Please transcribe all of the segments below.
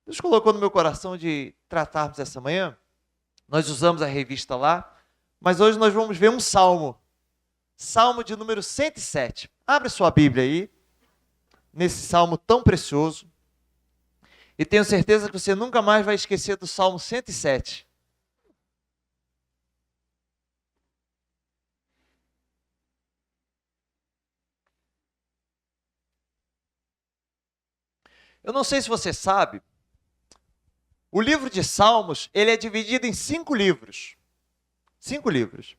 Deus colocou no meu coração de tratarmos essa manhã. Nós usamos a revista lá, mas hoje nós vamos ver um salmo. Salmo de número 107. Abre sua Bíblia aí, nesse salmo tão precioso. E tenho certeza que você nunca mais vai esquecer do salmo 107. Eu não sei se você sabe, o livro de Salmos, ele é dividido em 5 livros. 5 livros.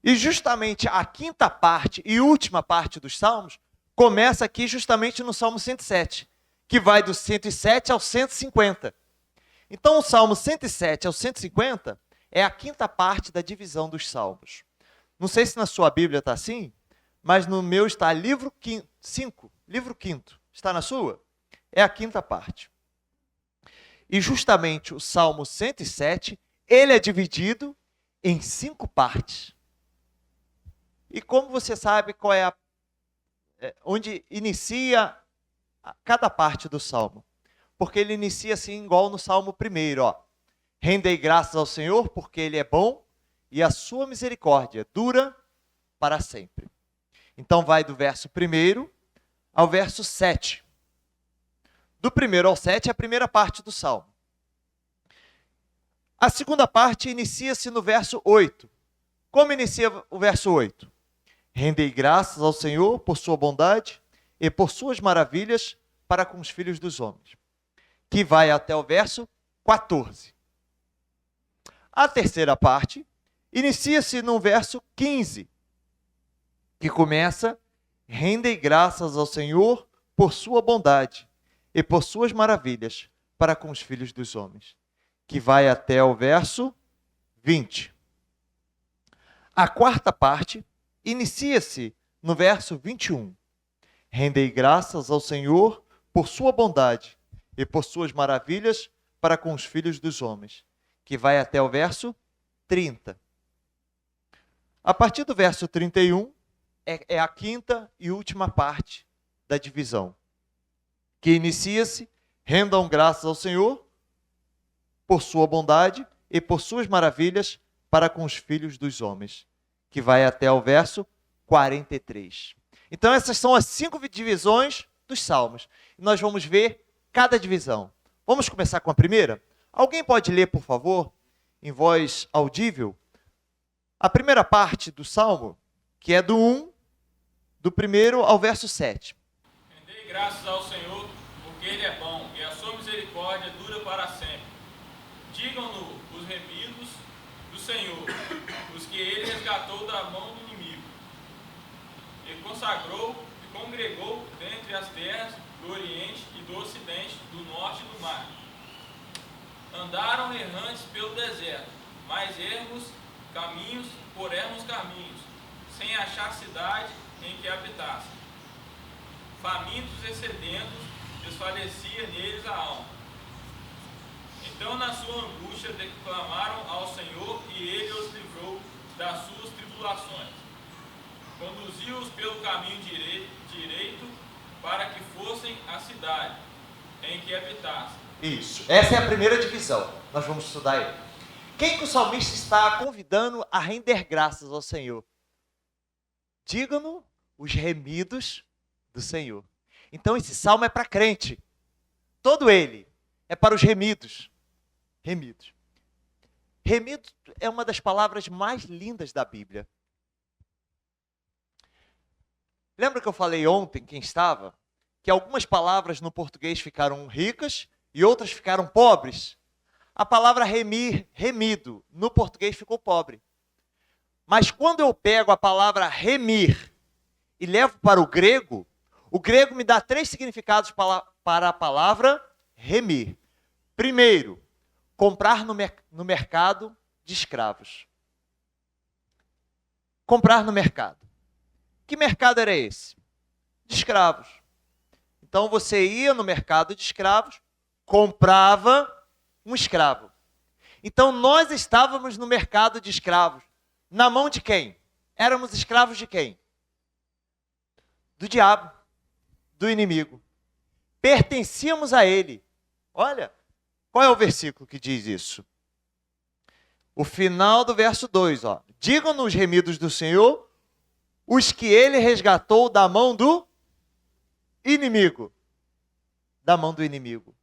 E justamente a quinta parte e última parte dos Salmos começa aqui justamente no Salmo 107, que vai do 107 ao 150. Então o Salmo 107 ao 150 é a quinta parte da divisão dos Salmos. Não sei se na sua Bíblia está assim, mas no meu está livro 5, livro 5. Está na sua? É a quinta parte. E justamente o Salmo 107, ele é dividido em 5 partes. E como você sabe qual é onde inicia cada parte do Salmo? Porque ele inicia assim igual no Salmo 1, ó. Rendei graças ao Senhor porque Ele é bom e a sua misericórdia dura para sempre. Então vai do verso 1 ao verso 7. Do 1 ao 7 é a primeira parte do Salmo. A segunda parte inicia-se no verso 8. Como inicia o verso 8? Rendei graças ao Senhor por sua bondade e por suas maravilhas para com os filhos dos homens. Que vai até o verso 14. A terceira parte inicia-se no verso 15, que começa: rendei graças ao Senhor por sua bondade e por suas maravilhas para com os filhos dos homens, que vai até o verso 20. A quarta parte inicia-se no verso 21. Rendei graças ao Senhor por sua bondade e por suas maravilhas para com os filhos dos homens, que vai até o verso 30. A partir do verso 31 é a quinta e última parte da divisão, que inicia-se: rendam graças ao Senhor por sua bondade e por suas maravilhas para com os filhos dos homens, que vai até o verso 43. Então essas são as 5 divisões dos Salmos. E nós vamos ver cada divisão. Vamos começar com a primeira? Alguém pode ler, por favor, em voz audível, a primeira parte do Salmo, que é do 1 ao verso 7. Rendei graças ao Senhor, porque Ele é bom, e a sua misericórdia dura para sempre. Digam-no os remidos do Senhor, os que Ele resgatou da mão do inimigo. Ele consagrou e congregou dentre as terras do Oriente e do Ocidente, do Norte e do Mar. Andaram errantes pelo deserto, mais ermos caminhos por ermos caminhos, sem achar cidade em que habitassem. Famintos e sedentos, desfalecia neles a alma. Então, na sua angústia, clamaram ao Senhor e Ele os livrou das suas tribulações. Conduziu-os pelo caminho direito para que fossem à cidade em que habitassem. Isso, essa é a primeira divisão. Nós vamos estudar ele. Quem que o salmista está convidando a render graças ao Senhor? Digam-no os remidos do Senhor. Então esse salmo é para crente. Todo ele é para os remidos. Remidos. Remido é uma das palavras mais lindas da Bíblia. Lembra que eu falei ontem, quem estava, que algumas palavras no português ficaram ricas e outras ficaram pobres? A palavra remir, remido, no português ficou pobre. Mas quando eu pego a palavra remir e levo para o grego me dá 3 significados para a palavra remir. Primeiro, comprar no mercado de escravos. Comprar no mercado. Que mercado era esse? De escravos. Então você ia no mercado de escravos, comprava um escravo. Então nós estávamos no mercado de escravos. Na mão de quem? Éramos escravos de quem? Do diabo, do inimigo. Pertencíamos a ele. Olha, qual é o versículo que diz isso? O final do verso 2, ó. Digam-nos os remidos do Senhor, os que ele resgatou da mão do inimigo. Da mão do inimigo.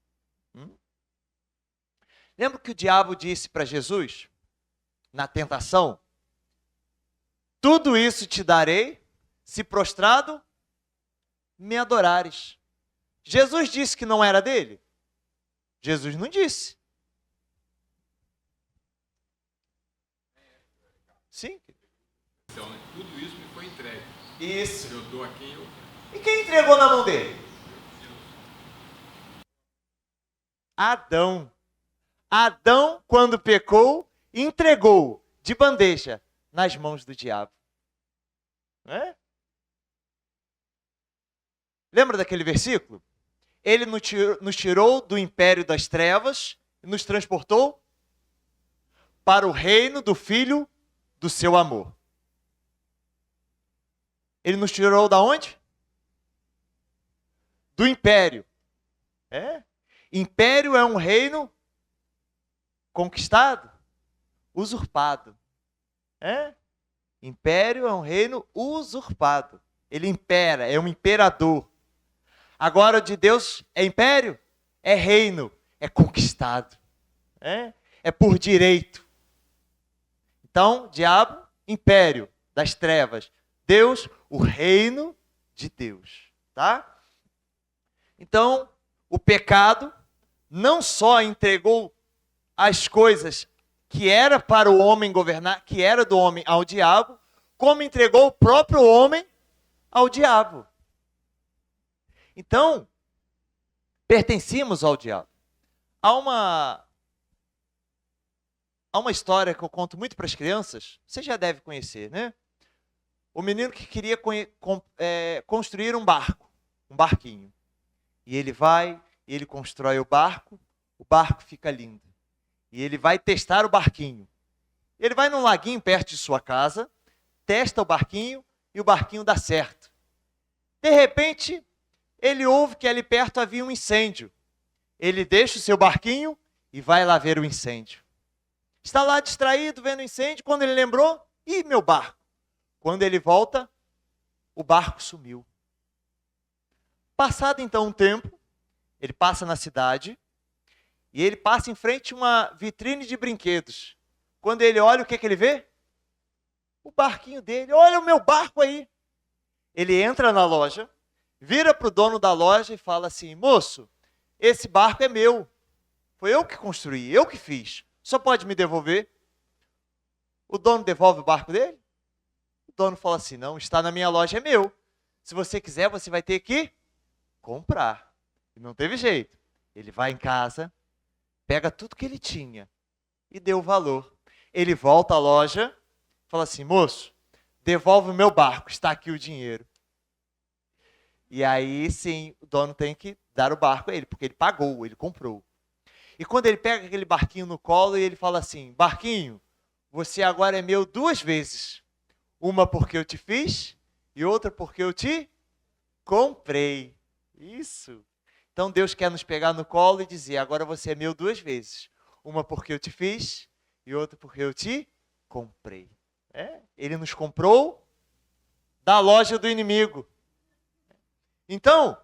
Lembra que o diabo disse para Jesus, na tentação? Tudo isso te darei, se prostrado me adorares. Jesus disse que não era dele? Jesus não disse. Sim. Então, tudo isso me foi entregue. Isso. Eu dou a quem eu quero. E quem entregou na mão dele? Adão. Adão, quando pecou, entregou de bandeja nas mãos do diabo. Não é? Lembra daquele versículo? Ele nos tirou do império das trevas e nos transportou para o reino do Filho do seu amor. Ele nos tirou da onde? Do império. Império é um reino conquistado, usurpado. Império é um reino usurpado. Ele impera, é um imperador. Agora o de Deus é império? É reino, é conquistado. É por direito. Então, diabo, império das trevas. Deus, o reino de Deus. Tá? Então, o pecado não só entregou as coisas que era para o homem governar, que era do homem ao diabo, como entregou o próprio homem ao diabo. Então, pertencíamos ao diabo. Há uma história que eu conto muito para as crianças, você já deve conhecer, né? O menino que queria construir um barquinho. E ele vai, ele constrói o barco fica lindo. E ele vai testar o barquinho. Ele vai num laguinho perto de sua casa, testa o barquinho e o barquinho dá certo. De repente, ele ouve que ali perto havia um incêndio. Ele deixa o seu barquinho e vai lá ver o incêndio. Está lá distraído vendo o incêndio, quando ele lembrou, ih, meu barco. Quando ele volta, o barco sumiu. Passado então um tempo, ele passa na cidade e ele passa em frente a uma vitrine de brinquedos. Quando ele olha, o que ele vê? O barquinho dele. Olha o meu barco aí. Ele entra na loja, vira para o dono da loja e fala assim: moço, esse barco é meu. Foi eu que construí, eu que fiz. Só pode me devolver? O dono devolve o barco dele? O dono fala assim: não, está na minha loja, é meu. Se você quiser, você vai ter que comprar. E não teve jeito. Ele vai em casa, pega tudo que ele tinha e deu o valor. Ele volta à loja, fala assim: moço, devolve o meu barco, está aqui o dinheiro. E aí sim, o dono tem que dar o barco a ele, porque ele pagou, ele comprou. E quando ele pega aquele barquinho no colo e ele fala assim: barquinho, você agora é meu 2 vezes. Uma porque eu te fiz e outra porque eu te comprei. Isso. Então Deus quer nos pegar no colo e dizer: agora você é meu 2 vezes. Uma porque eu te fiz e outra porque eu te comprei. Ele nos comprou da loja do inimigo. Então,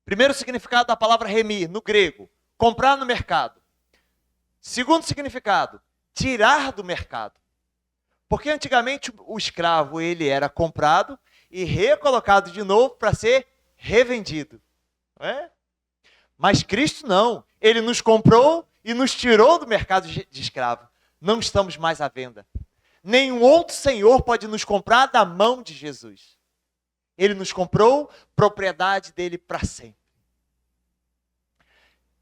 primeiro significado da palavra remir, no grego, comprar no mercado. Segundo significado, tirar do mercado. Porque antigamente o escravo ele era comprado e recolocado de novo para ser revendido. Não é? Mas Cristo não. Ele nos comprou e nos tirou do mercado de escravo. Não estamos mais à venda. Nenhum outro senhor pode nos comprar da mão de Jesus. Ele nos comprou, propriedade dele para sempre.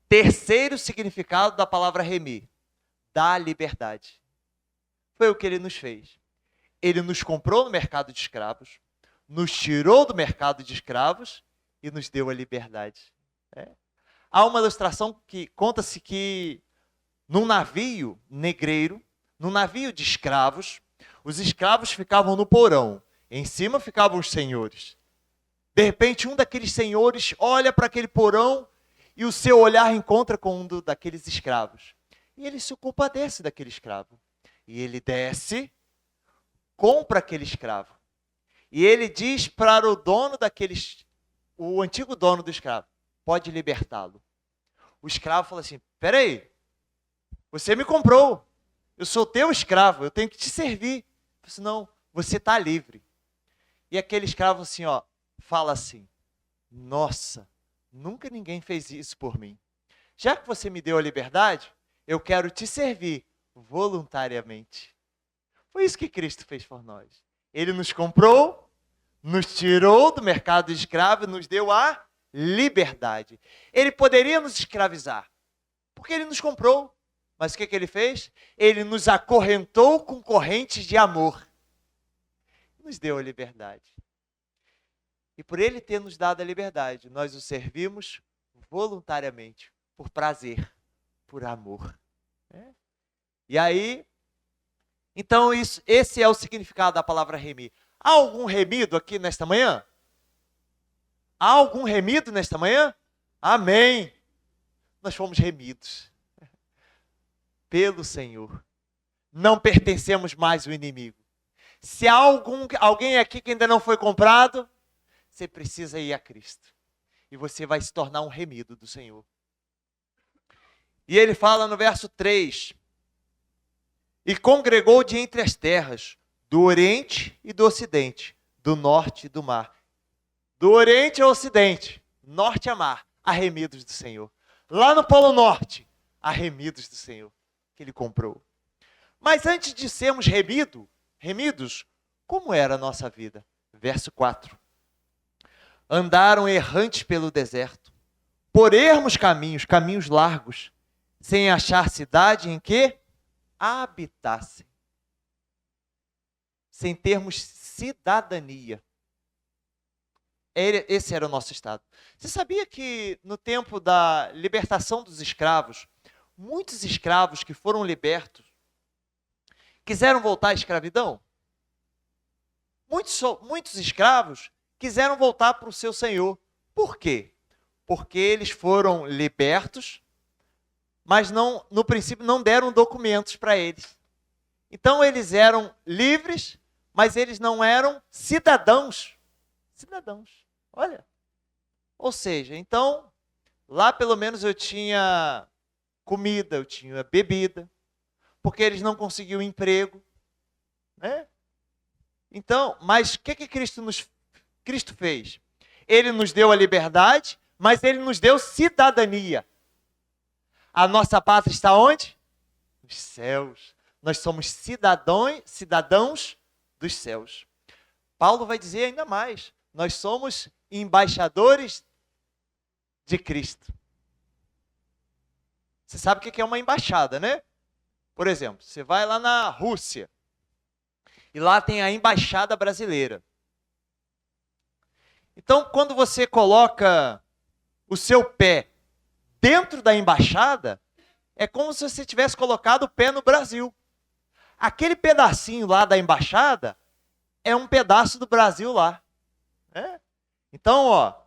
Terceiro significado da palavra remir, da liberdade. Foi o que ele nos fez. Ele nos comprou no mercado de escravos, nos tirou do mercado de escravos e nos deu a liberdade. Há uma ilustração que conta-se que num navio negreiro, num navio de escravos, os escravos ficavam no porão. Em cima ficavam os senhores. De repente, um daqueles senhores olha para aquele porão e o seu olhar encontra com um daqueles escravos. E ele se compadece daquele escravo. E ele desce, compra aquele escravo. E ele diz para o dono o antigo dono do escravo, pode libertá-lo. O escravo fala assim, peraí, você me comprou, eu sou teu escravo, eu tenho que te servir. Ele fala assim, não, você está livre. E aquele escravo assim, fala assim, nossa, nunca ninguém fez isso por mim. Já que você me deu a liberdade, eu quero te servir voluntariamente. Foi isso que Cristo fez por nós. Ele nos comprou, nos tirou do mercado de escravo e nos deu a liberdade. Ele poderia nos escravizar, porque ele nos comprou. Mas o que ele fez? Ele nos acorrentou com correntes de amor. Nos deu a liberdade. E por ele ter nos dado a liberdade, nós o servimos voluntariamente, por prazer, por amor. E aí, então esse é o significado da palavra remir. Há algum remido aqui nesta manhã? Há algum remido nesta manhã? Amém! Nós fomos remidos pelo Senhor. Não pertencemos mais ao inimigo. Se há alguém aqui que ainda não foi comprado, você precisa ir a Cristo. E você vai se tornar um remido do Senhor. E ele fala no verso 3. E congregou de entre as terras, do Oriente e do Ocidente, do Norte e do Mar. Do Oriente ao Ocidente, Norte a Mar, há remidos do Senhor. Lá no Polo Norte, há remidos do Senhor, que ele comprou. Mas antes de sermos remidos, como era a nossa vida? Verso 4. Andaram errantes pelo deserto, por ermos caminhos largos, sem achar cidade em que habitassem, sem termos cidadania. Esse era o nosso estado. Você sabia que no tempo da libertação dos escravos, muitos escravos que foram libertos quiseram voltar à escravidão? Muitos escravos quiseram voltar para o seu senhor. Por quê? Porque eles foram libertos, mas no princípio não deram documentos para eles. Então eles eram livres, mas eles não eram cidadãos. Olha. Ou seja, então, lá pelo menos eu tinha comida, eu tinha bebida, porque eles não conseguiam emprego, né? Então, mas o que Cristo fez? Ele nos deu a liberdade, mas ele nos deu cidadania. A nossa pátria está onde? Nos céus. Nós somos cidadãos dos céus. Paulo vai dizer ainda mais. Nós somos embaixadores de Cristo. Você sabe o que é uma embaixada, né? Por exemplo, você vai lá na Rússia e lá tem a embaixada brasileira. Então, quando você coloca o seu pé dentro da embaixada, é como se você tivesse colocado o pé no Brasil. Aquele pedacinho lá da embaixada é um pedaço do Brasil lá. Então,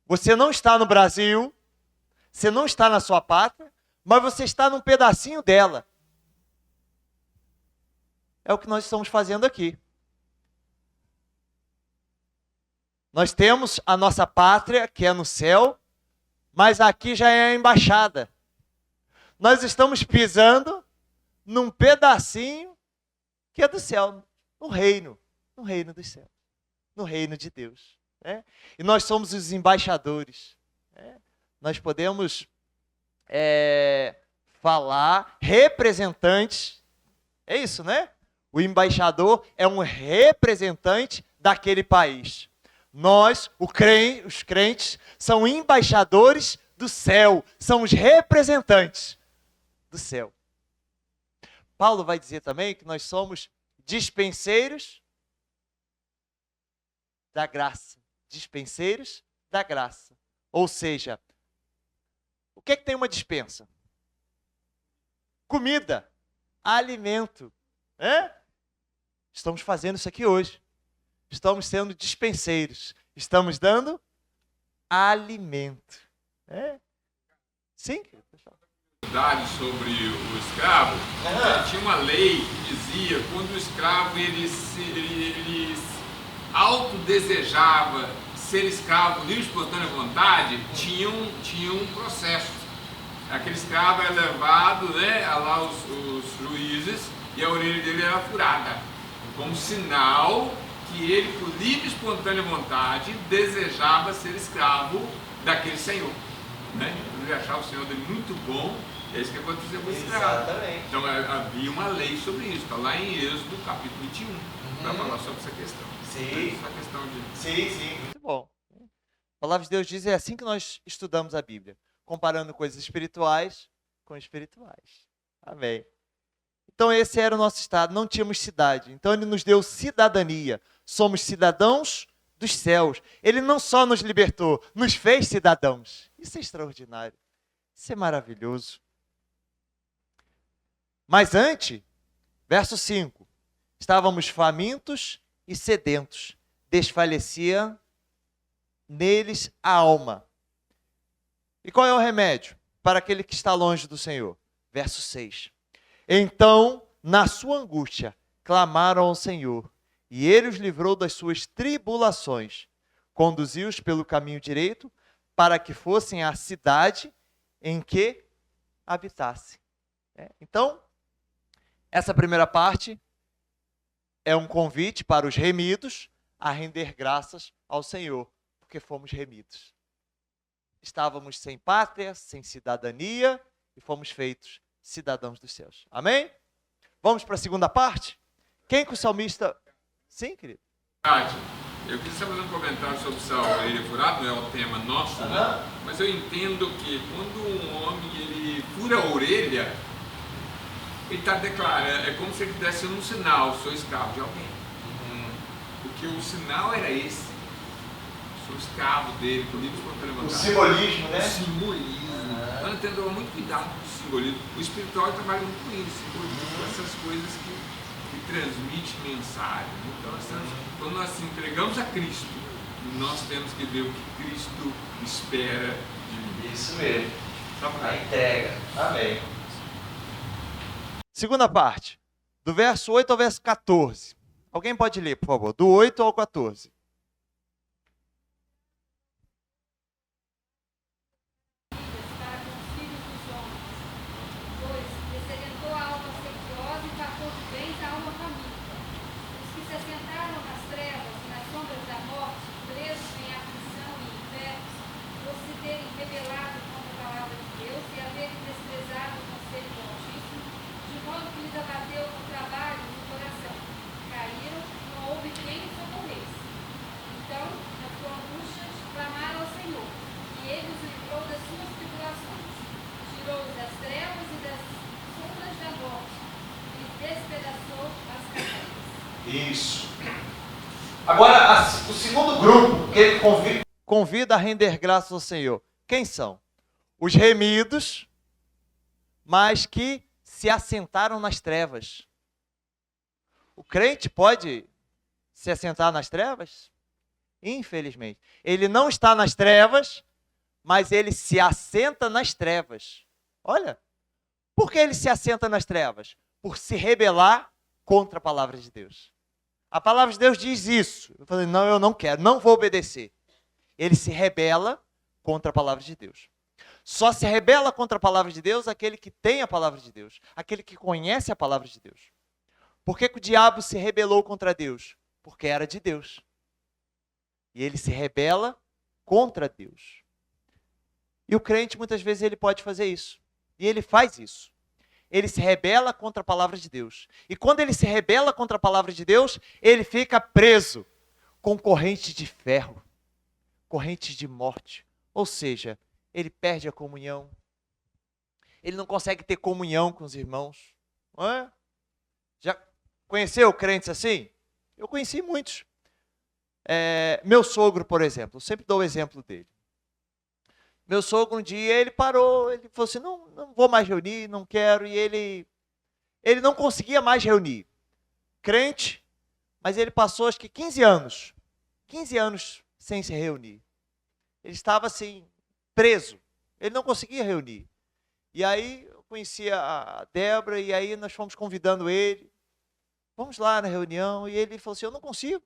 você não está no Brasil, você não está na sua pátria, mas você está num pedacinho dela. É o que nós estamos fazendo aqui. Nós temos a nossa pátria, que é no céu, mas aqui já é a embaixada. Nós estamos pisando num pedacinho que é do céu, no reino dos céus, no reino de Deus. E nós somos os embaixadores. Nós podemos falar, representantes, é isso, né? O embaixador é um representante daquele país. Nós, os crentes, são embaixadores do céu, são os representantes do céu. Paulo vai dizer também que nós somos dispenseiros da graça. Dispenseiros da graça. Ou seja, o que tem uma dispensa? Comida, alimento. Estamos fazendo isso aqui hoje. Estamos sendo dispenseiros. Estamos dando alimento. Sim? Sobre o escravo, tinha uma lei que dizia quando o escravo ele autodesejava ser escravo livre, espontânea vontade, tinha um processo. Aquele escravo era levado, né, a lá os juízes, e a orelha dele era furada, como sinal que ele, por livre, espontânea vontade, desejava ser escravo daquele senhor, né? Ele achava o senhor dele muito bom. É isso que aconteceu com o escravo. Exatamente. Então havia uma lei sobre isso. Está lá em Êxodo, capítulo 21, para falar sobre essa questão. Sim. Essa questão de... Sim. Muito bom. A palavra de Deus diz, é assim que nós estudamos a Bíblia. Comparando coisas espirituais com espirituais. Amém. Então esse era o nosso estado. Não tínhamos cidade. Então ele nos deu cidadania. Somos cidadãos dos céus. Ele não só nos libertou, nos fez cidadãos. Isso é extraordinário. Isso é maravilhoso. Mas antes, verso 5, estávamos famintos e sedentos, desfalecia neles a alma. E qual é o remédio para aquele que está longe do Senhor? Verso 6. Então, na sua angústia, clamaram ao Senhor, e ele os livrou das suas tribulações, conduziu-os pelo caminho direito, para que fossem à cidade em que habitassem. Então, essa primeira parte é um convite para os remidos a render graças ao Senhor, porque fomos remidos. Estávamos sem pátria, sem cidadania e fomos feitos cidadãos dos céus. Amém? Vamos para a segunda parte? Quem que o salmista... Sim, querido? Eu quis fazer um comentário sobre a orelha furada, não é o tema nosso, né? Mas eu entendo que quando um homem ele fura a orelha, ele está declarando, é como se ele desse um sinal, sou escravo de alguém. Porque o sinal era esse. Sou escravo dele, por livre espontânea vontade. O simbolismo, né? O simbolismo. Então eu tendo muito cuidado com o simbolismo. O espiritual trabalha muito com isso, com essas coisas que transmitem mensagem. Então, quando nós nos entregamos a Cristo, nós temos que ver o que Cristo espera de mim. Isso mesmo. A entrega. Amém. Segunda parte, do verso 8 ao verso 14. Alguém pode ler, por favor, do 8 ao 14. Isso. Agora, o segundo grupo que ele convida a render graças ao Senhor. Quem são? Os remidos, mas que se assentaram nas trevas. O crente pode se assentar nas trevas? Infelizmente. Ele não está nas trevas, mas ele se assenta nas trevas. Olha, por que ele se assenta nas trevas? Por se rebelar contra a palavra de Deus. A palavra de Deus diz isso. Eu falei, não, eu não quero, não vou obedecer. Ele se rebela contra a palavra de Deus. Só se rebela contra a palavra de Deus aquele que tem a palavra de Deus, aquele que conhece a palavra de Deus. Por que o diabo se rebelou contra Deus? Porque era de Deus. E ele se rebela contra Deus. E o crente, muitas vezes, ele pode fazer isso. E ele faz isso. Ele se rebela contra a palavra de Deus. E quando ele se rebela contra a palavra de Deus, ele fica preso com corrente de ferro, corrente de morte. Ou seja, ele perde a comunhão. Ele não consegue ter comunhão com os irmãos. Não é? Já conheceu crentes assim? Eu conheci muitos. Meu sogro, por exemplo, eu sempre dou o exemplo dele. Meu sogro, um dia, ele parou, ele falou assim, não vou mais reunir, não quero, e ele não conseguia mais reunir. Crente, mas ele passou acho que 15 anos sem se reunir. Ele estava assim, preso, ele não conseguia reunir. E aí eu conheci a Débora e aí nós fomos convidando ele. Vamos lá na reunião e ele falou assim: eu não consigo.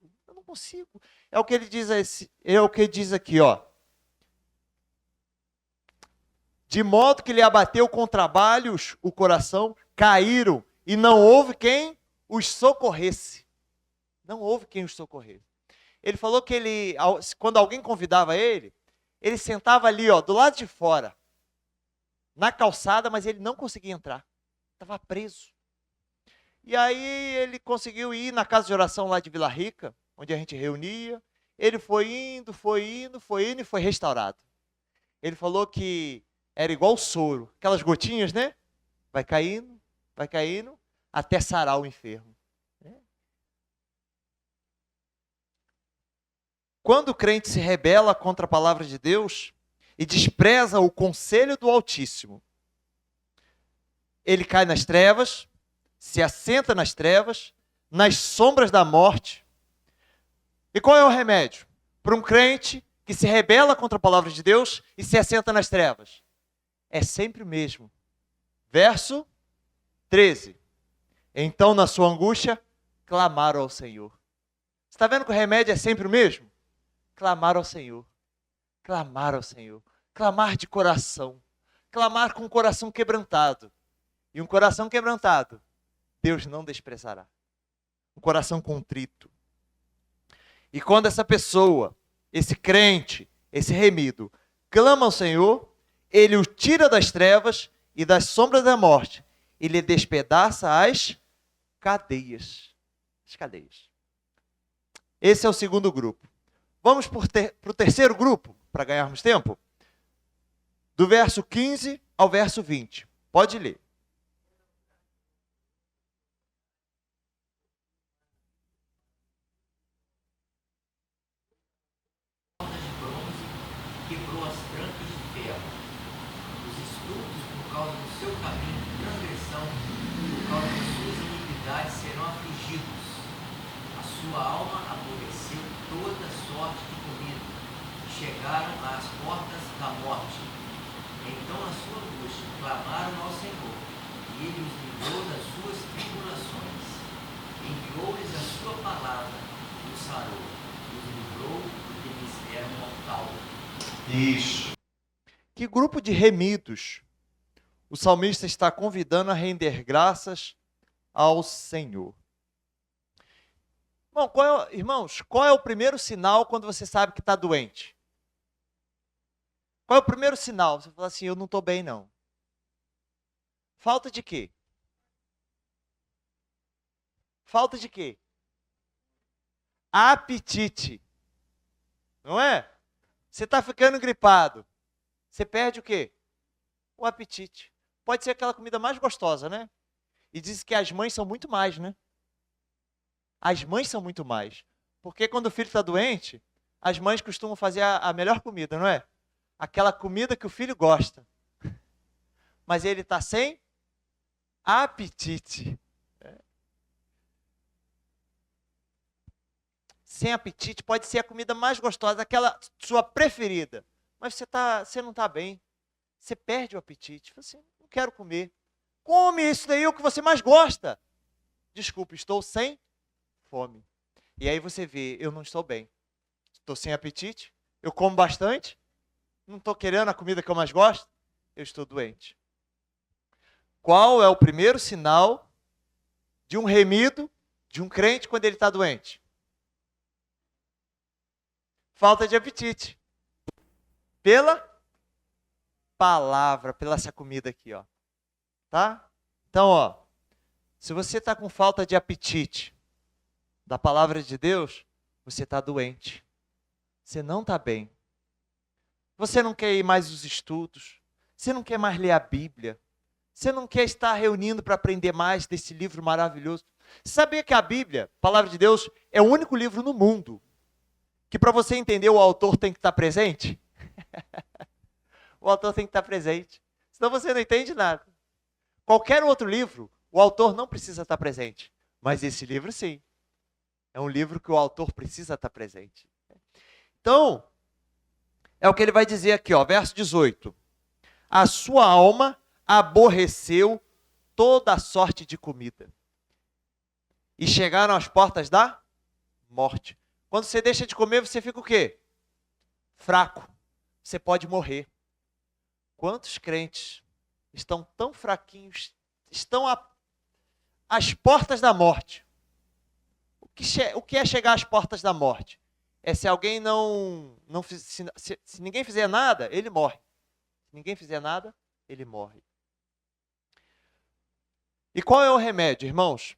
É o que ele diz, aqui, ó. De modo que lhe abateu com trabalhos o coração, caíram e não houve quem os socorresse. Não houve quem os socorresse. Ele falou que quando alguém convidava ele sentava ali, ó, do lado de fora, na calçada, mas ele não conseguia entrar. Estava preso. E aí ele conseguiu ir na casa de oração lá de Vila Rica, onde a gente reunia. Ele foi indo e foi restaurado. Ele falou que era igual soro, aquelas gotinhas, né? Vai caindo, até sarar o enfermo. Quando o crente se rebela contra a palavra de Deus e despreza o conselho do Altíssimo, ele cai nas trevas, se assenta nas trevas, nas sombras da morte. E qual é o remédio para um crente que se rebela contra a palavra de Deus e se assenta nas trevas? É sempre o mesmo. Verso 13. Então, na sua angústia, clamaram ao Senhor. Você está vendo que o remédio é sempre o mesmo? Clamar ao Senhor. Clamar ao Senhor. Clamar de coração. Clamar com o coração quebrantado. E um coração quebrantado, Deus não desprezará. Um coração contrito. E quando essa pessoa, esse crente, esse remido, clama ao Senhor, Ele o tira das trevas e das sombras da morte e lhe despedaça as cadeias. As cadeias. Esse é o segundo grupo. Vamos para o terceiro grupo, para ganharmos tempo? Do verso 15 ao verso 20. Pode ler. Quebrou as trancas de ferro, os estultos por causa do seu caminho de transgressão, por causa das suas iniquidades serão afligidos. A sua alma aborreceu toda sorte de comida, chegaram às portas da morte. Então, na sua angústia, clamaram ao Senhor, e Ele os livrou das suas tribulações. Enviou-lhes a sua palavra e os sarou, e os livrou do mistério mortal. Isso. Que grupo de remidos o salmista está convidando a render graças ao Senhor? Bom, irmãos, qual é o primeiro sinal quando você sabe que está doente? Qual é o primeiro sinal? Você fala assim: eu não estou bem, não. Falta de quê? Falta de quê? Apetite. Não é? Você está ficando gripado. Você perde o quê? O apetite. Pode ser aquela comida mais gostosa, né? E diz que as mães são muito mais, né? As mães são muito mais. Porque quando o filho está doente, as mães costumam fazer a melhor comida, não é? Aquela comida que o filho gosta. Mas ele está sem apetite. Sem apetite pode ser a comida mais gostosa, aquela sua preferida. Mas você não está bem. Você perde o apetite. Você não quero comer. Come isso daí, o que você mais gosta. Desculpa, estou sem fome. E aí você vê, eu não estou bem. Estou sem apetite, eu como bastante, não estou querendo a comida que eu mais gosto, eu estou doente. Qual é o primeiro sinal de um remido, de um crente quando ele está doente? Falta de apetite. Pela palavra, pela essa comida aqui, ó. Tá? Então, ó, se você está com falta de apetite da palavra de Deus, você está doente. Você não está bem. Você não quer ir mais aos estudos. Você não quer mais ler a Bíblia. Você não quer estar reunindo para aprender mais desse livro maravilhoso. Você sabia que a Bíblia, a palavra de Deus, é o único livro no mundo que para você entender o autor tem que estar presente? O autor tem que estar presente. Senão você não entende nada. Qualquer outro livro, o autor não precisa estar presente. Mas esse livro sim. É um livro que o autor precisa estar presente. Então, é o que ele vai dizer aqui, ó, verso 18. A sua alma aborreceu toda a sorte de comida. E chegaram às portas da morte. Quando você deixa de comer, você fica o quê? Fraco. Você pode morrer. Quantos crentes estão tão fraquinhos, estão às portas da morte? O que é chegar às portas da morte? É se alguém se ninguém fizer nada, ele morre. Se ninguém fizer nada, ele morre. E qual é o remédio, irmãos?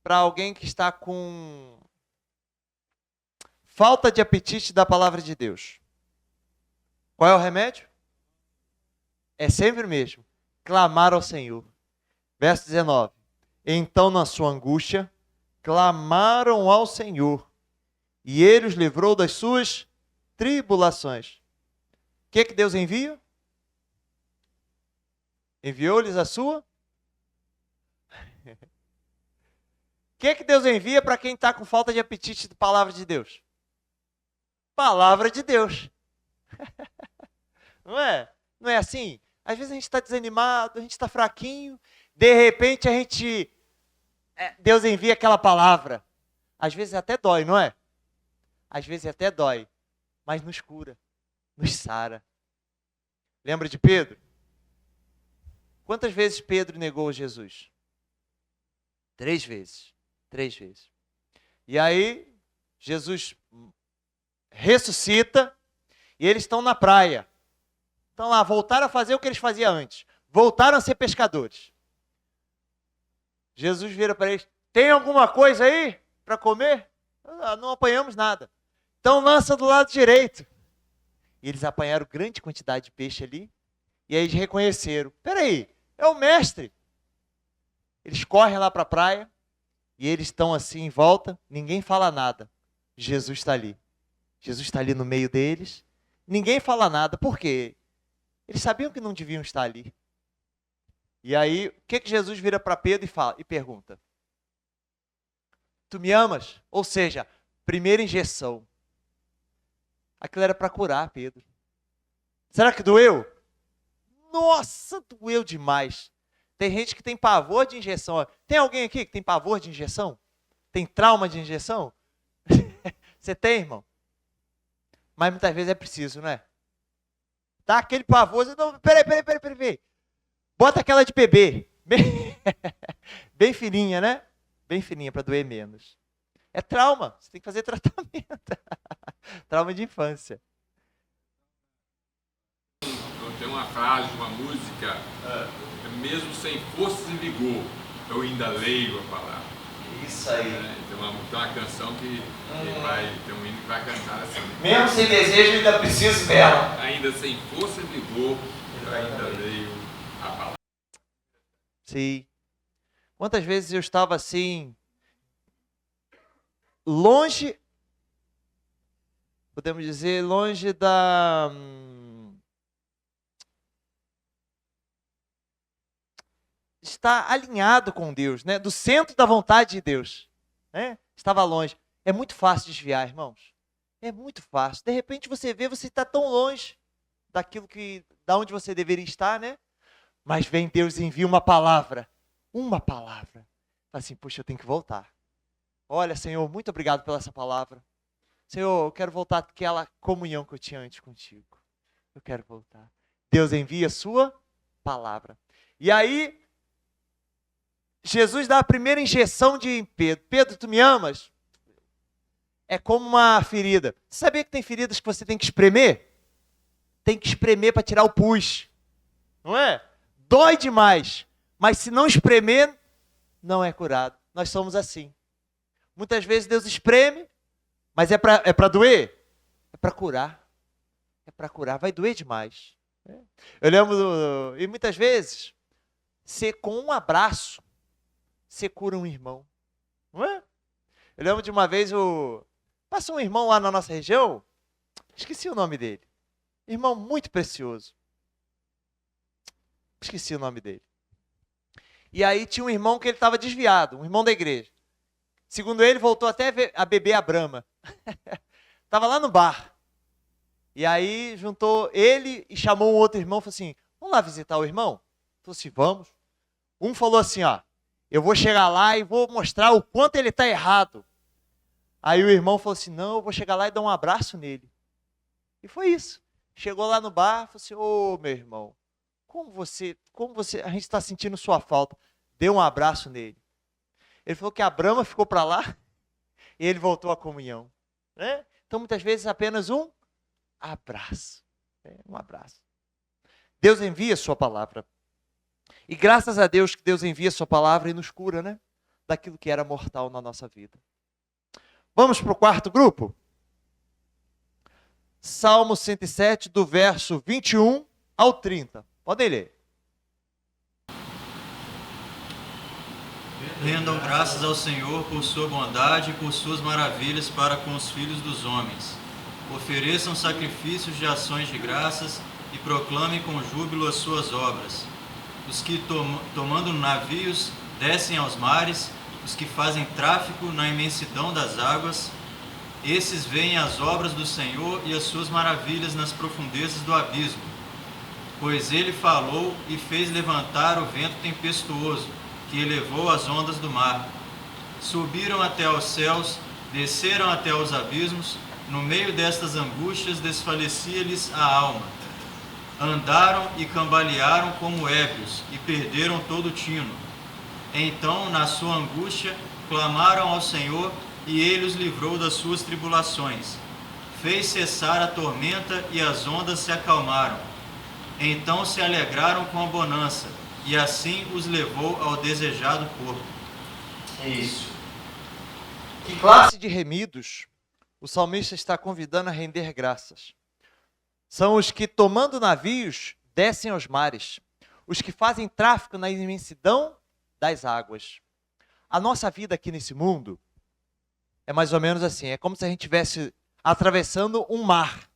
Para alguém que está com falta de apetite da palavra de Deus. Qual é o remédio? É sempre o mesmo. Clamar ao Senhor. Verso 19. Então, na sua angústia, clamaram ao Senhor, e Ele os livrou das suas tribulações. O que Deus envia? Enviou-lhes a sua? O que Deus envia para quem está com falta de apetite da palavra de Deus? Palavra de Deus. Não é? Não é assim? Às vezes a gente está desanimado, a gente está fraquinho, de repente Deus envia aquela palavra. Às vezes até dói, não é? Às vezes até dói, mas nos cura, nos sara. Lembra de Pedro? Quantas vezes Pedro negou Jesus? 3 vezes. 3 vezes. E aí, Jesus ressuscita e eles estão na praia. Estão lá, voltaram a fazer o que eles faziam antes. Voltaram a ser pescadores. Jesus vira para eles: tem alguma coisa aí para comer? Não apanhamos nada. Então lança do lado direito. E eles apanharam grande quantidade de peixe ali. E aí eles reconheceram: peraí, é o mestre. Eles correm lá para a praia. E eles estão assim em volta. Ninguém fala nada. Jesus está ali. Jesus está ali no meio deles. Ninguém fala nada. Por quê? Eles sabiam que não deviam estar ali. E aí, o que Jesus vira para Pedro e pergunta? Tu me amas? Ou seja, primeira injeção. Aquilo era para curar Pedro. Será que doeu? Nossa, doeu demais. Tem gente que tem pavor de injeção. Tem alguém aqui que tem pavor de injeção? Tem trauma de injeção? Você tem, irmão? Mas muitas vezes é preciso, não é? Tá aquele pavor. Não, peraí. Bota aquela de bebê. Bem fininha, né? Bem fininha para doer menos. É trauma. Você tem que fazer tratamento. Trauma de infância. Tem uma frase, uma música, mesmo sem forças e vigor, eu ainda leio a palavra. Isso aí. Tem uma canção que tem um hino que vai cantar assim. Mesmo sem desejo, eu ainda preciso dela. Ainda sem força e vigor, eu ainda leio a palavra. Sim. Quantas vezes eu estava assim, longe, podemos dizer, longe da... Está alinhado com Deus, né? Do centro da vontade de Deus, né? Estava longe. É muito fácil desviar, irmãos. É muito fácil. De repente você vê, você está tão longe daquilo da onde você deveria estar, né? Mas vem Deus e envia uma palavra. Uma palavra. Fala assim, puxa, eu tenho que voltar. Olha, Senhor, muito obrigado pela essa palavra. Senhor, eu quero voltar àquela comunhão que eu tinha antes contigo. Eu quero voltar. Deus envia a sua palavra. E aí, Jesus dá a primeira injeção de Pedro. Pedro, tu me amas? É como uma ferida. Você sabia que tem feridas que você tem que espremer? Tem que espremer para tirar o pus. Não é? Dói demais. Mas se não espremer, não é curado. Nós somos assim. Muitas vezes Deus espreme, mas é para doer? É para curar. É para curar. Vai doer demais. Eu lembro, e muitas vezes, com um abraço, você cura um irmão. Não é? Eu lembro de uma vez, passou um irmão lá na nossa região, esqueci o nome dele. Irmão muito precioso. Esqueci o nome dele. E aí tinha um irmão que ele estava desviado, um irmão da igreja. Segundo ele, voltou até a beber a Brahma. Estava lá no bar. E aí juntou ele e chamou um outro irmão e falou assim, vamos lá visitar o irmão? Falou assim, vamos. Um falou assim, ó, eu vou chegar lá e vou mostrar o quanto ele está errado. Aí o irmão falou assim, não, eu vou chegar lá e dar um abraço nele. E foi isso. Chegou lá no bar, falou assim, ô meu irmão, como você, a gente está sentindo sua falta. Deu um abraço nele. Ele falou que a Brahma ficou para lá e ele voltou à comunhão. Né? Então, muitas vezes, apenas um abraço. Um abraço. Deus envia a sua palavra. E graças a Deus que Deus envia a sua palavra e nos cura, né? Daquilo que era mortal na nossa vida. Vamos para o quarto grupo? Salmo 107, do verso 21 ao 30. Podem ler. Rendam graças ao Senhor por sua bondade e por suas maravilhas para com os filhos dos homens. Ofereçam sacrifícios de ações de graças e proclamem com júbilo as suas obras. Os que, tomando navios, descem aos mares, os que fazem tráfico na imensidão das águas, esses veem as obras do Senhor e as suas maravilhas nas profundezas do abismo. Pois ele falou e fez levantar o vento tempestuoso, que elevou as ondas do mar. Subiram até aos céus, desceram até aos abismos, no meio destas angústias desfalecia-lhes a alma. Andaram e cambalearam como ébrios, e perderam todo o tino. Então, na sua angústia, clamaram ao Senhor, e ele os livrou das suas tribulações. Fez cessar a tormenta, e as ondas se acalmaram. Então se alegraram com a bonança, e assim os levou ao desejado porto. É isso. Que classe de remidos o salmista está convidando a render graças? São os que, tomando navios, descem aos mares. Os que fazem tráfico na imensidão das águas. A nossa vida aqui nesse mundo é mais ou menos assim. É como se a gente estivesse atravessando um mar.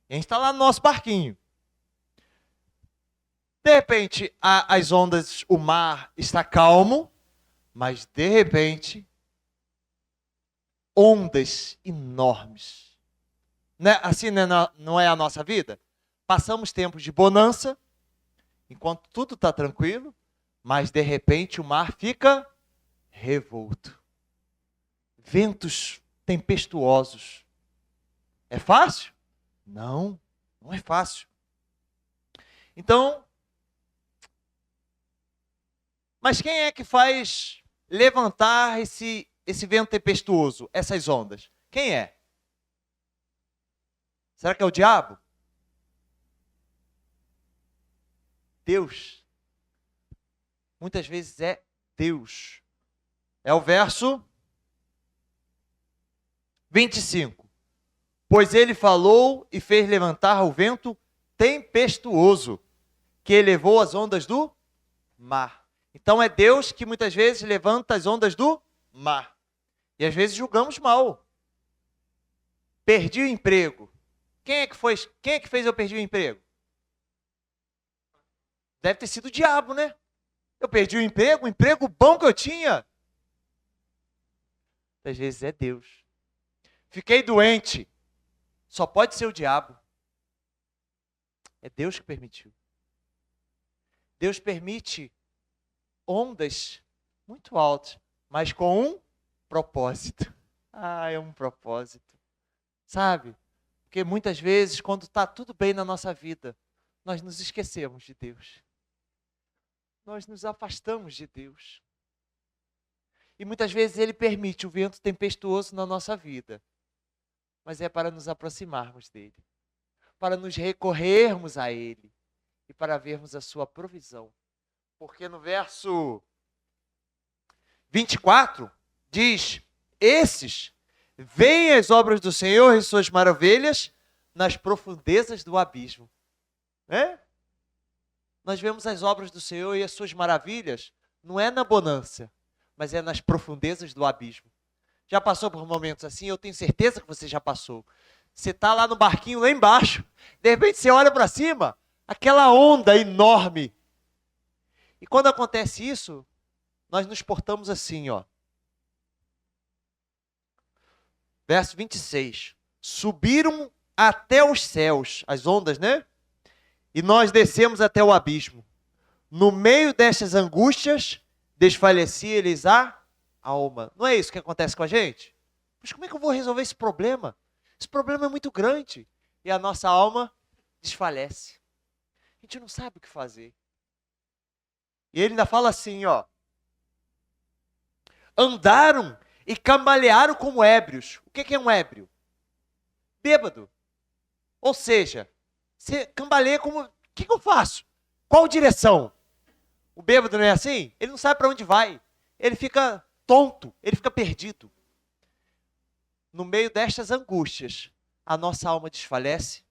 E a gente está lá no nosso barquinho. De repente, as ondas, o mar está calmo, mas de repente, ondas enormes. Né? Assim não é a nossa vida? Passamos tempos de bonança, enquanto tudo está tranquilo, mas de repente o mar fica revolto. Ventos tempestuosos. É fácil? Não, não é fácil. Então, mas quem é que faz levantar esse vento tempestuoso, essas ondas? Quem é? Será que é o diabo? Deus. Muitas vezes é Deus. É o verso 25. Pois ele falou e fez levantar o vento tempestuoso, que elevou as ondas do mar. Então é Deus que muitas vezes levanta as ondas do mar. E às vezes julgamos mal. Perdi o emprego. Quem é que fez eu perder o emprego? Deve ter sido o diabo, né? Eu perdi o emprego bom que eu tinha. Às vezes é Deus. Fiquei doente. Só pode ser o diabo. É Deus que permitiu. Deus permite ondas muito altas, mas com um propósito. É um propósito. Sabe? Porque muitas vezes, quando está tudo bem na nossa vida, nós nos esquecemos de Deus. Nós nos afastamos de Deus. E muitas vezes Ele permite o vento tempestuoso na nossa vida. Mas é para nos aproximarmos dEle. Para nos recorrermos a Ele. E para vermos a sua provisão. Porque no verso 24, diz, esses veem as obras do Senhor e suas maravilhas nas profundezas do abismo. Nós vemos as obras do Senhor e as suas maravilhas, não é na bonança, mas é nas profundezas do abismo. Já passou por momentos assim? Eu tenho certeza que você já passou. Você está lá no barquinho, lá embaixo, de repente você olha para cima, aquela onda enorme. E quando acontece isso, nós nos portamos assim, ó. Verso 26. Subiram até os céus, as ondas, né? E nós descemos até o abismo. No meio destas angústias, desfalecia-lhes a alma. Não é isso que acontece com a gente? Mas como é que eu vou resolver esse problema? Esse problema é muito grande. E a nossa alma desfalece. A gente não sabe o que fazer. E ele ainda fala assim, ó. Andaram e cambalearam como ébrios. O que é um ébrio? Bêbado. Ou seja, você cambaleia como... O que eu faço? Qual direção? O bêbado não é assim? Ele não sabe para onde vai. Ele fica tonto, ele fica perdido. No meio destas angústias, a nossa alma desfalece,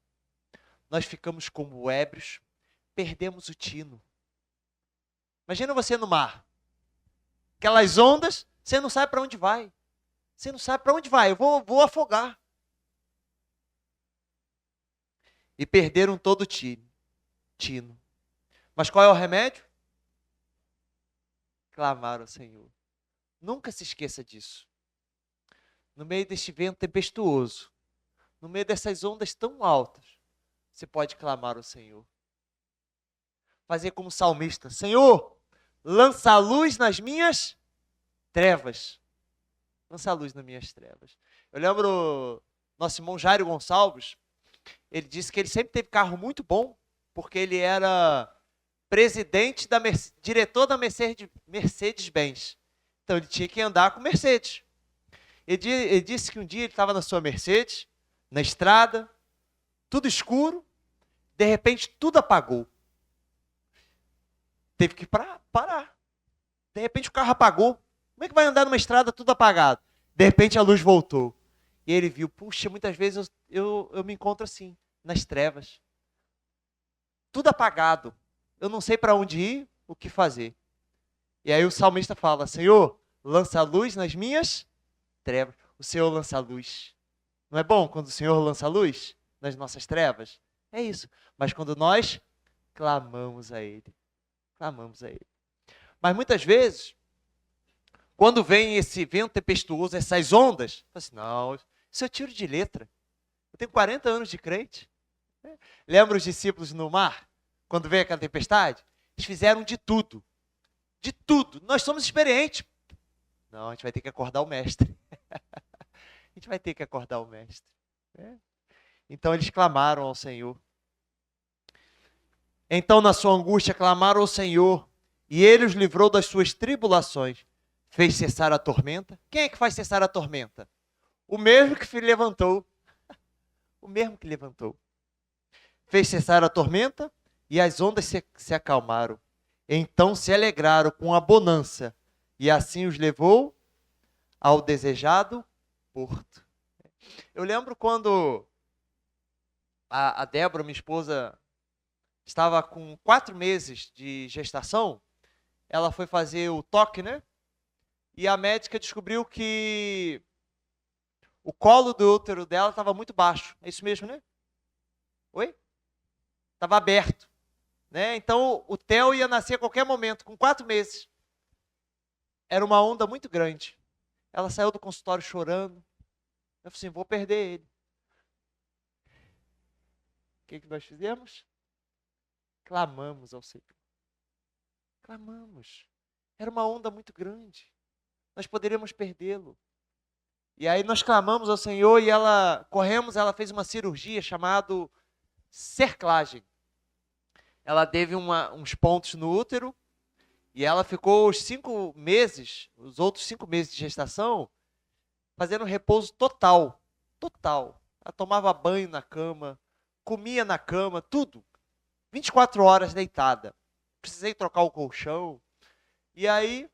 nós ficamos como ébrios, perdemos o tino. Imagina você no mar. Aquelas ondas, você não sabe para onde vai. Você não sabe para onde vai, eu vou afogar. E perderam todo o tino. Mas qual é o remédio? Clamar ao Senhor. Nunca se esqueça disso. No meio deste vento tempestuoso, no meio dessas ondas tão altas, você pode clamar ao Senhor. Fazer como salmista: Senhor, lança a luz nas minhas trevas. Lança a luz nas minhas trevas. Eu lembro nosso irmão Jairo Gonçalves, ele disse que ele sempre teve carro muito bom, porque ele era presidente, diretor da Mercedes-Benz. Então ele tinha que andar com Mercedes. Ele disse que um dia ele estava na sua Mercedes, na estrada, tudo escuro, de repente tudo apagou. Teve que parar. De repente o carro apagou. Como é que vai andar numa estrada tudo apagado? De repente a luz voltou. E ele viu, puxa, muitas vezes eu me encontro assim, nas trevas. Tudo apagado. Eu não sei para onde ir, o que fazer. E aí o salmista fala: Senhor, lança a luz nas minhas trevas. O Senhor lança a luz. Não é bom quando o Senhor lança a luz nas nossas trevas? É isso. Mas quando nós clamamos a Ele. Clamamos a Ele. Mas muitas vezes, quando vem esse vento tempestuoso, essas ondas, eu falo assim, não, isso eu tiro de letra. Eu tenho 40 anos de crente. Lembra os discípulos no mar? Quando veio aquela tempestade? Eles fizeram de tudo. De tudo. Nós somos experientes. Não, a gente vai ter que acordar o mestre. A gente vai ter que acordar o mestre. Então eles clamaram ao Senhor. Então na sua angústia clamaram ao Senhor, e Ele os livrou das suas tribulações. Fez cessar a tormenta. Quem é que faz cessar a tormenta? O mesmo que levantou. O mesmo que levantou. Fez cessar a tormenta e as ondas se acalmaram. Então se alegraram com a bonança, e assim os levou ao desejado porto. Eu lembro quando a Débora, minha esposa, estava com 4 meses de gestação, ela foi fazer o toque, né? E a médica descobriu que o colo do útero dela estava muito baixo. É isso mesmo, né? Oi? Estava aberto. Né? Então o Theo ia nascer a qualquer momento, com 4 meses. Era uma onda muito grande. Ela saiu do consultório chorando. Eu falei assim, vou perder ele. O que nós fizemos? Clamamos ao Senhor. Clamamos. Era uma onda muito grande. Nós poderíamos perdê-lo. E aí nós clamamos ao Senhor e ela fez uma cirurgia chamada cerclagem. Ela teve uns pontos no útero e ela ficou os 5 meses, os outros 5 meses de gestação, fazendo repouso total. Total. Ela tomava banho na cama, comia na cama, tudo. 24 horas deitada. Precisei trocar o colchão. E aí,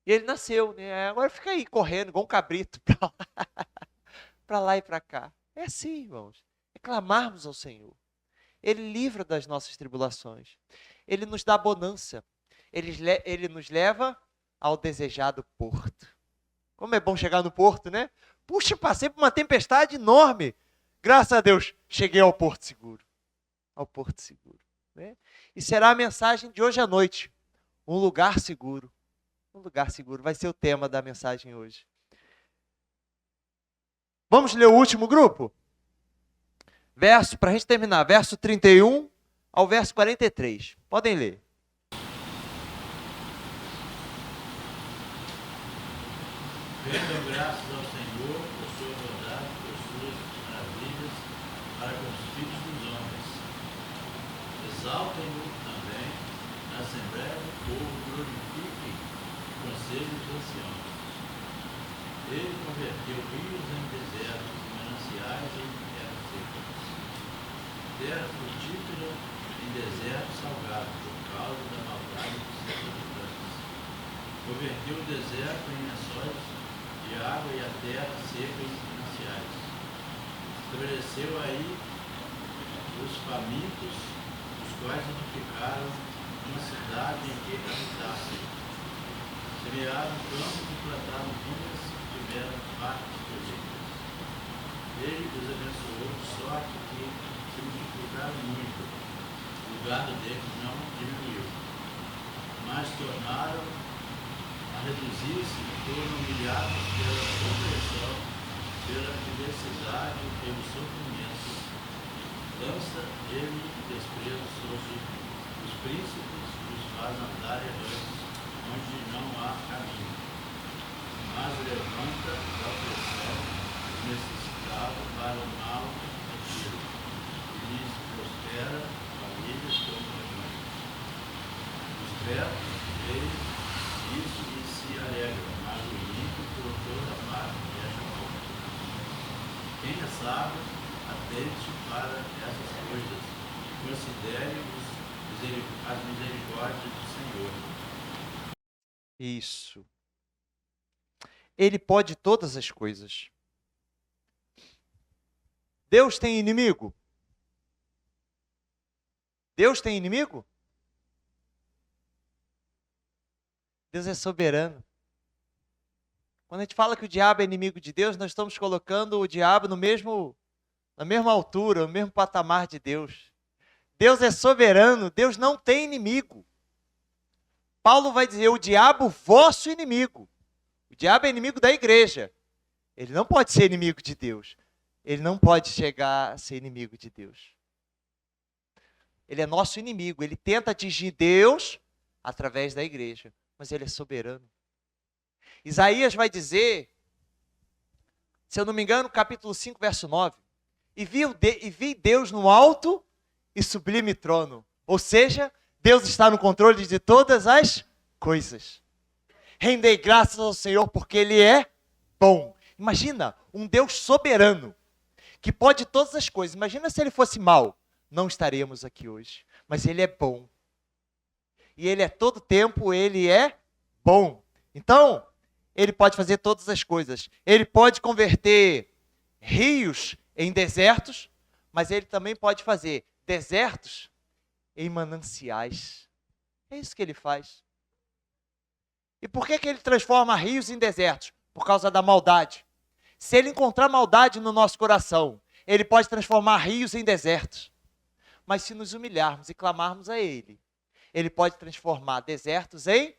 ele nasceu, né? Agora fica aí correndo, igual um cabrito, para lá e para cá. É assim, irmãos. É clamarmos ao Senhor. Ele livra das nossas tribulações. Ele nos dá bonança. Ele nos leva ao desejado porto. Como é bom chegar no porto, né? Puxa, passei por uma tempestade enorme. Graças a Deus, cheguei ao porto seguro. Ao porto seguro. Né? E será a mensagem de hoje à noite. Um lugar seguro. Um lugar seguro. Vai ser o tema da mensagem hoje. Vamos ler o último grupo? Para a gente terminar, verso 31 ao verso 43. Podem ler. Rendam graças ao Senhor por sua bondade, por suas maravilhas para com os filhos dos homens. Exaltem-no também na Assembleia do Povo, glorifiquem o conselho dos anciãos. Ele converteu rios em desertos e mananciais em terras secas. Terra frutífera em deserto salgado, por causa da maldade dos seus habitantes. Converteu o deserto em lençóis de água e a terra seca em mananciais. Estabeleceu aí os famintos, os quais edificaram uma cidade em que habitassem. Semearam campos e plantaram vinhas e tiveram partes colheitas. Ele os abençoou de sorte que se multiplicaram muito. O gado deles não diminuiu, mas tornaram a reduzir-se e foram humilhados pela opressão, pela diversidade e pelo sofrimento. Lança ele desprezo sobre os príncipes e os faz andar errantes, onde não há caminho. Mas levanta da opressão os necessitados para o mal retiro, e lhes prospera famílias como rebanhos. Os retos veem isso e se alegram, mas o ímpio por toda parte fecha a boca. Quem é sábio, atente para essas coisas, considere as misericórdias do Senhor. Isso. Ele pode todas as coisas. Deus tem inimigo? Deus tem inimigo? Deus é soberano. Quando a gente fala que o diabo é inimigo de Deus, nós estamos colocando o diabo na mesma altura, no mesmo patamar de Deus. Deus é soberano, Deus não tem inimigo. Paulo vai dizer, o diabo, vosso inimigo. O diabo é inimigo da igreja. Ele não pode ser inimigo de Deus. Ele não pode chegar a ser inimigo de Deus. Ele é nosso inimigo. Ele tenta atingir Deus através da igreja. Mas ele é soberano. Isaías vai dizer, se eu não me engano, capítulo 5, verso 9. E vi Deus no alto e sublime trono. Ou seja, Deus está no controle de todas as coisas. Rendei graças ao Senhor porque Ele é bom. Imagina, um Deus soberano, que pode todas as coisas. Imagina se Ele fosse mau. Não estaríamos aqui hoje. Mas Ele é bom. E Ele é todo tempo, Ele é bom. Então, Ele pode fazer todas as coisas. Ele pode converter rios em desertos, mas Ele também pode fazer desertos em mananciais. É isso que Ele faz. E por que Ele transforma rios em desertos? Por causa da maldade. Se Ele encontrar maldade no nosso coração, Ele pode transformar rios em desertos. Mas se nos humilharmos e clamarmos a Ele, Ele pode transformar desertos em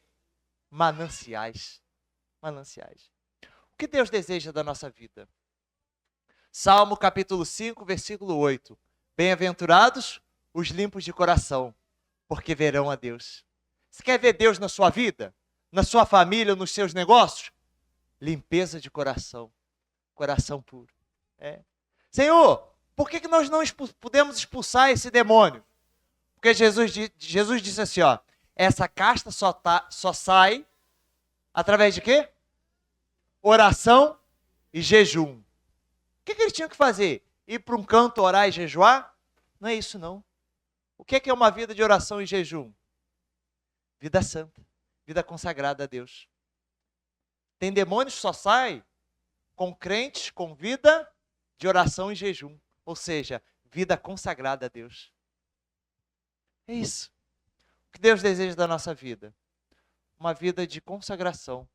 mananciais. Mananciais. O que Deus deseja da nossa vida? Salmo capítulo 5, versículo 8. Bem-aventurados os limpos de coração, porque verão a Deus. Você quer ver Deus na sua vida? Na sua família, nos seus negócios? Limpeza de coração. Coração puro. Senhor, por que nós não podemos expulsar esse demônio? Porque Jesus disse assim, ó, essa casta só sai através de quê? Oração e jejum. O que ele tinha que fazer? Ir para um canto orar e jejuar? Não é isso não. O que é uma vida de oração e jejum? Vida santa, vida consagrada a Deus. Tem demônios que só saem com crentes com vida de oração e jejum. Ou seja, vida consagrada a Deus. É isso. O que Deus deseja da nossa vida? Uma vida de consagração.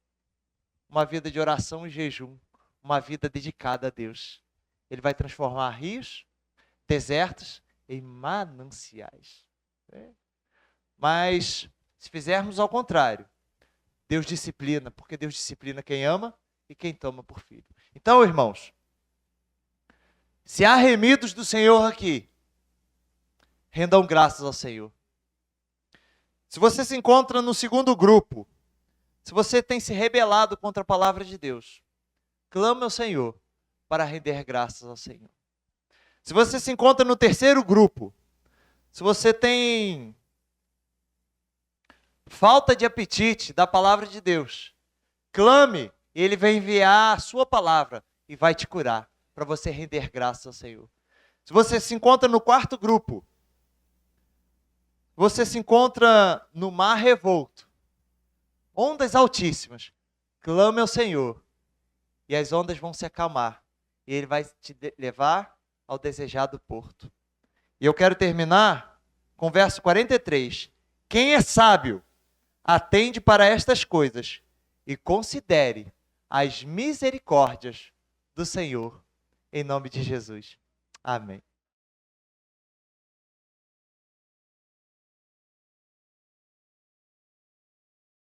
Uma vida de oração e jejum. Uma vida dedicada a Deus. Ele vai transformar rios, desertos em mananciais. Mas, se fizermos ao contrário, Deus disciplina, porque Deus disciplina quem ama e quem toma por filho. Então, irmãos, se há remidos do Senhor aqui, rendam graças ao Senhor. Se você se encontra no segundo grupo, Se você tem se rebelado contra a palavra de Deus, clame ao Senhor para render graças ao Senhor. Se você se encontra no terceiro grupo, se você tem falta de apetite da palavra de Deus, clame e Ele vai enviar a sua palavra e vai te curar, para você render graças ao Senhor. Se você se encontra no quarto grupo, você se encontra no mar revolto, ondas altíssimas, clame ao Senhor e as ondas vão se acalmar e Ele vai te levar ao desejado porto. E eu quero terminar com o verso 43. Quem é sábio, atende para estas coisas e considere as misericórdias do Senhor, em nome de Jesus. Amém.